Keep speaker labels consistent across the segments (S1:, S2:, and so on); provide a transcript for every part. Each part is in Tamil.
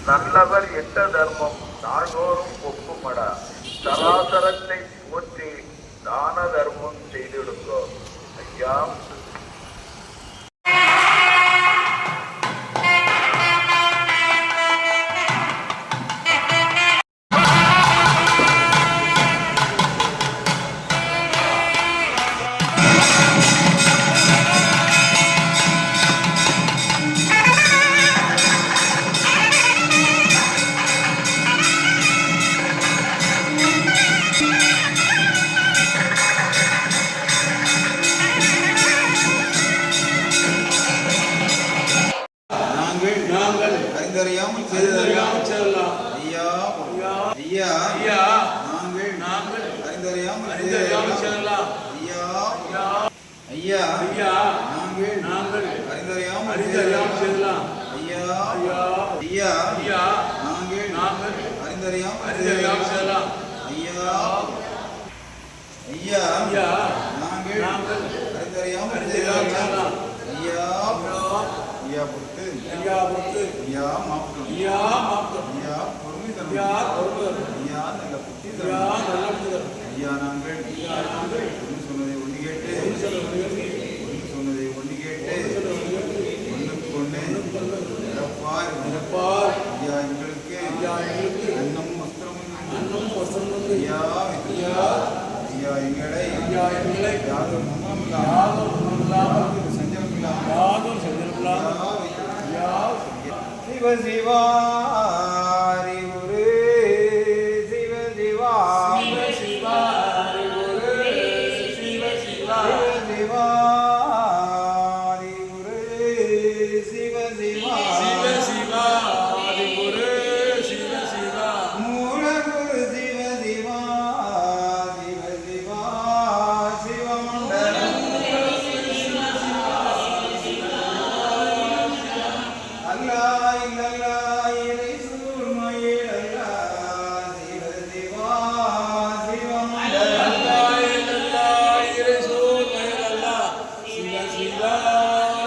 S1: நல்லவர் எட்ட தர்மம் நாள்தோறும் ஒப்புமடா. சராசரத்தை போற்றி தான தர்மம் செய்திடுங்கோ. ஐயா
S2: அறிந்தறியாமல் செய்தறியாமல் ஐயா ஐயா ஐயா நாங்கள் அறிந்தறியாமல் செய்தறியாமல் ஐயா ஐயா ஐயா நாங்கள் அறிந்தறியாமல் செய்தலாம் ஐயா ஐயா ஐயா நாங்கள் அறிந்தறியாமல் செய்தலாம் ஐயா ஐயா ஐயா நாங்கள் அறிந்தறியாமல் செய்தலாம் ஐயா ஐயா பொறுத்து ஐயா பொறுத்து ஐயா மாற்றம் ஐயா மாற்றம் ஐயா பொறுமை தரும் ஐயா பொறுமை ஐயா நல்ல புத்தி தரும் ஐயா நல்ல புத்தி தரும் ஐயா நாங்கள் ஒன்று சொன்னதை ஒன்று கேட்டு ஒன்று சொன்னதை ஒன்று கேட்டு ஒன்றுக்கு ஒன்று நிரப்பார் ஐயா எங்களுக்கு அன்னம் வஸ்திரம் ஐயா ஐயா ஐயா எங்களை யாரும் சிவ சிவாரி குரு சிவ சிவாரி குரு சிவ சிவாரி குரு சிவ சிவாரி குரு சிவ சிவா மூல குரு சிவ சிவா சிவ சிவா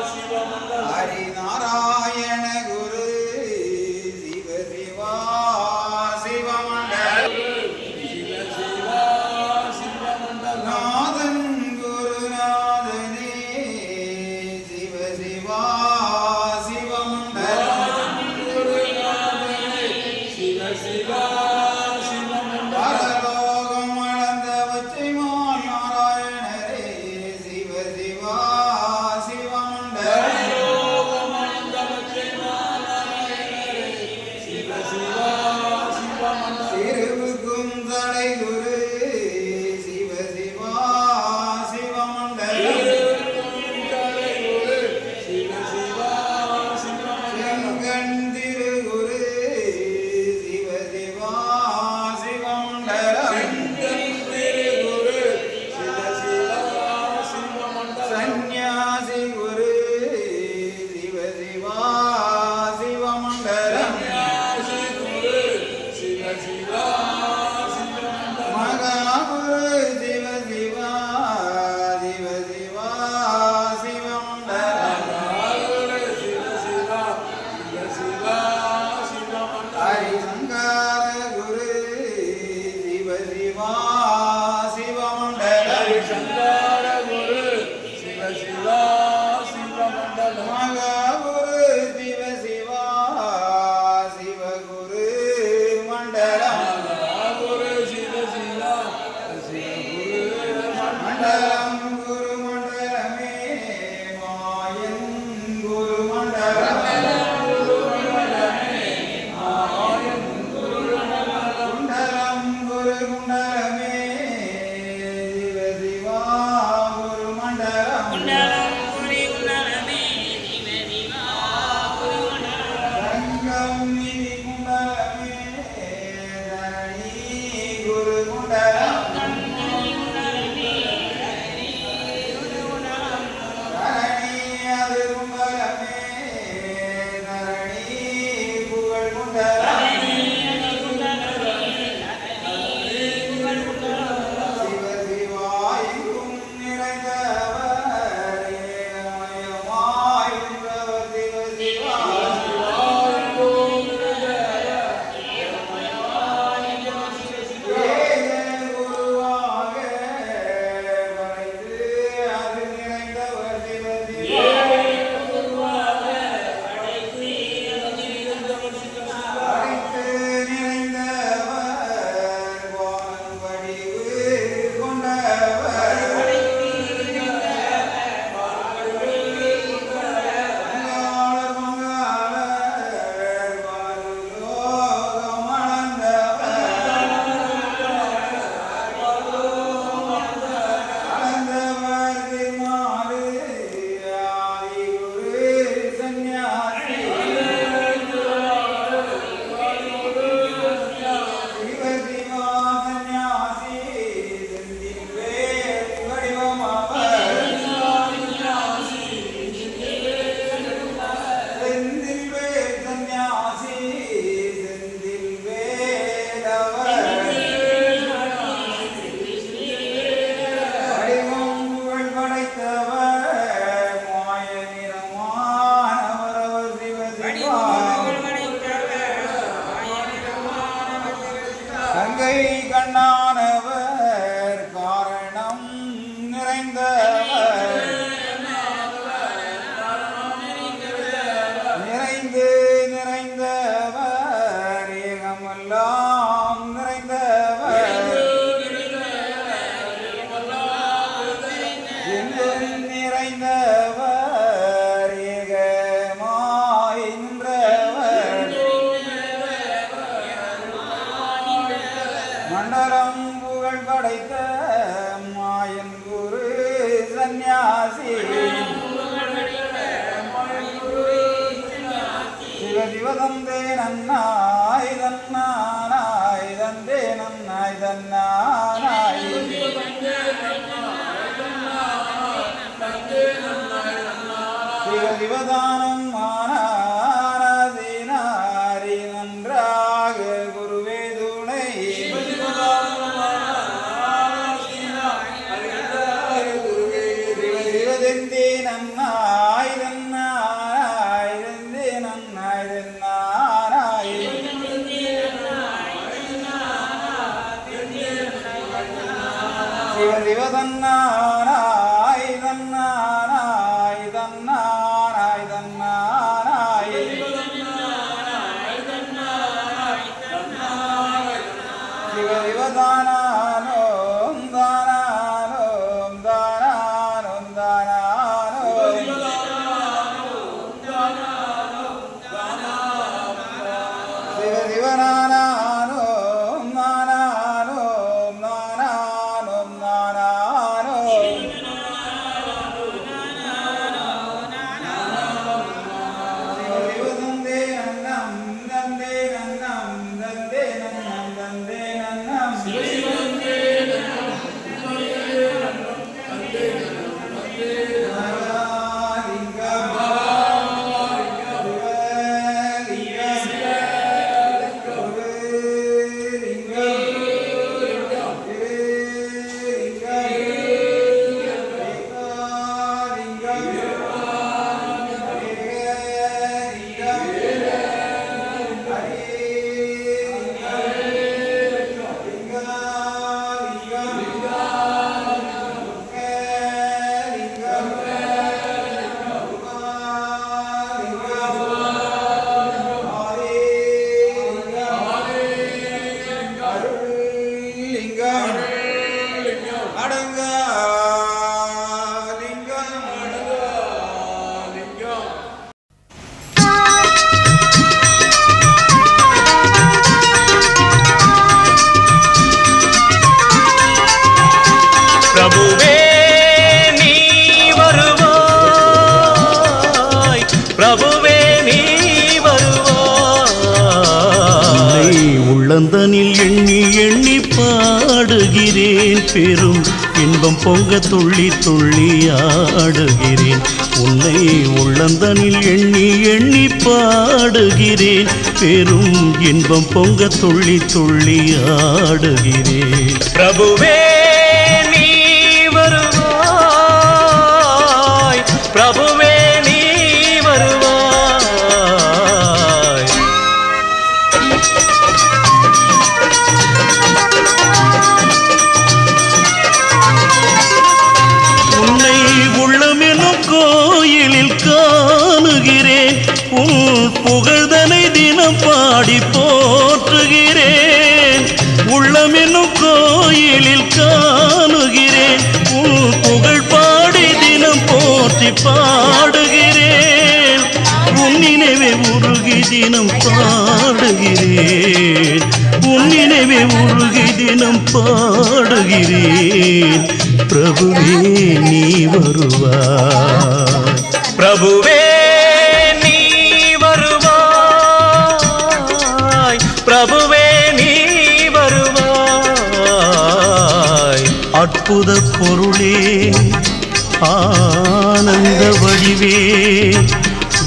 S2: சிவமண்டலம் ஹரிநாராயண குரு சிவ சிவா சிவமண்டல நாதன் குருநாதனே சிவ சிவா சிவமண்டல நிறைந்தவர் ஏகமெல்லாம் நிறைந்தவர் எங்கும் நிறைந்தவர் ஏகமாய் நின்றவர் மண்டலம் புகழ் படைத்த மாயன் குரு சந்நியாசி சிவதந்தே நன்னாய் தன்னானாய் தந்தே நன்னாய் தன்னானாய் சிவதானம் மானாரி நன்றாக குருவே துணை சிவதந்தே நன்னாய் தன்னானாய் தந்தே நன்னாய் தன்னானாய் சிவதன்னானாய் தன்னானாய் தன்னானாய் தன்னானாய் சிவதானானோம் தானானோம் தானானோம் தானானோம் சிவநானானோம் நானானோம் நானானோம் நானானோம் சிவதந்தே நன்னம் தந்தே நன்னம் தந்தே நன்னம் தந்தே நன்னம்
S3: பிரபுவே நீ வருவாய், பிரபுவே நீ வருவாய். உள்ளந்தனில் எண்ணி எண்ணி பாடுகிறேன், பெரும் இன்பம் பொங்க துள்ளி துள்ளி ஆடுகிறேன். உன்னை உள்ளந்தனில் எண்ணி எண்ணி பாடுகிறேன், பெரும் இன்பம் பொங்க துள்ளி துள்ளி ஆடுகிறேன். பிரபுவே பிரபுவே நீ வருவாய். உன்னை உள்ளமெனும் கோயிலில் காணுகிறேன், உன் புகழ்தனை தினம் பாடி போற்றுகிறேன். உள்ளமெனும் கோயிலில் காணுகிறேன், உன் புகழ் பாடி தினம் போற்றி பாடுகிறேன். உன் நினைவே உருகி தினம் பாடுகிறேன், உன் நினைவே உருகி தினம் பாடுகிறேன். பிரபுவே நீ வருவாய், பிரபுவே நீ வருவாய், பிரபுவே நீ வருவாய். அற்புத பொருளே ஆனந்த வடிவே,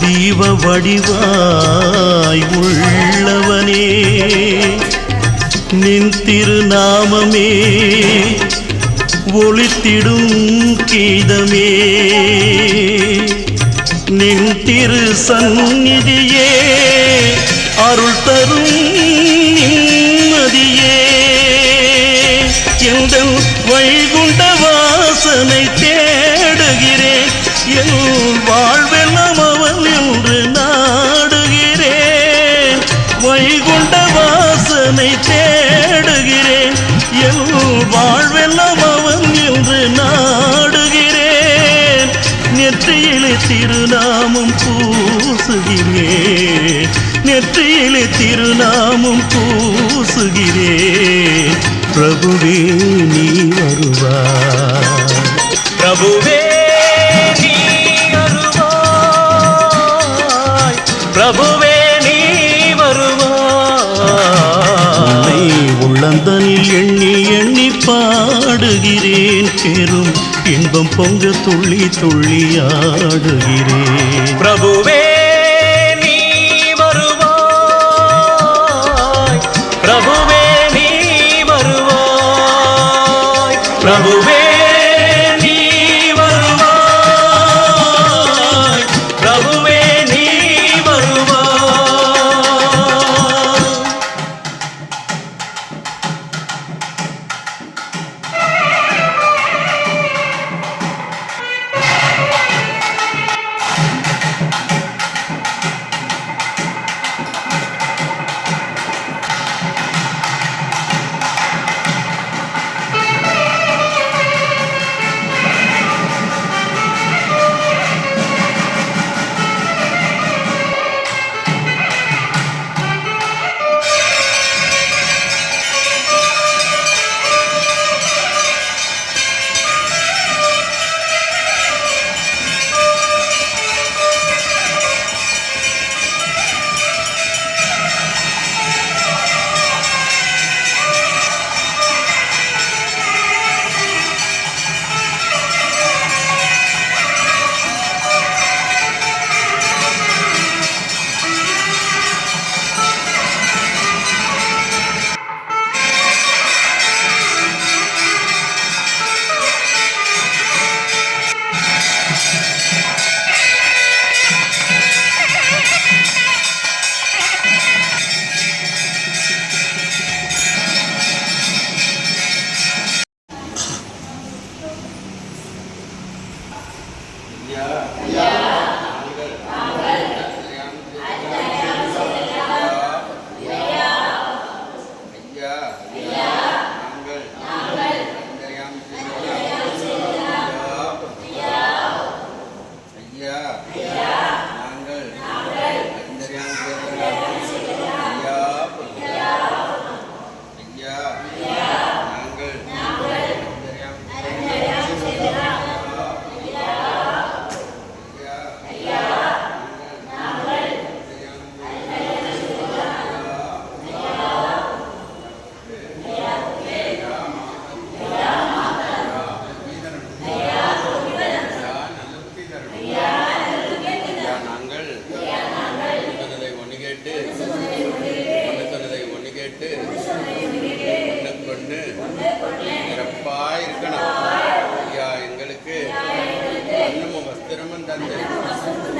S3: தீப வடிவாய் உள்ளவனே, நின் திருநாமமே ஒளித்திடும் கீதமே. நின் திரு சந்நிதியே அருள் தரும் நிம்மதியே. எந்தன் வைகுண்ட வாசனை தேடுகிறேன், என் வாழ்வெல்லாம் அவன் என்று நாடுகிறேன். வைகுண்ட வாசனை தேடுகிறேன் என் வாழ்வெல்லாம் அவன் என்று நாடுகிறேன் நெற்றியிலே திருநாமம் பூசுகிறேன் நெற்றியிலே திருநாமம் பூசுகிறேன் பிரபுவே நீ வருவாய் பிரபுவே நீ வருவாய் பிரபுவே நீ வருவாய் உள்ளந்தனில் எண்ணி எண்ணி பாடுகிறேன் பெரும் இன்பம் பொங்க துள்ளி துள்ளி ஆடுகிறேன் பிரபுவே நீ வருவாய் பிரபுவே நீ வருவாய் பிரபுவே நீ வருவாய் பிரபுவே நீ வருவாய்
S2: சிரமம் தந்து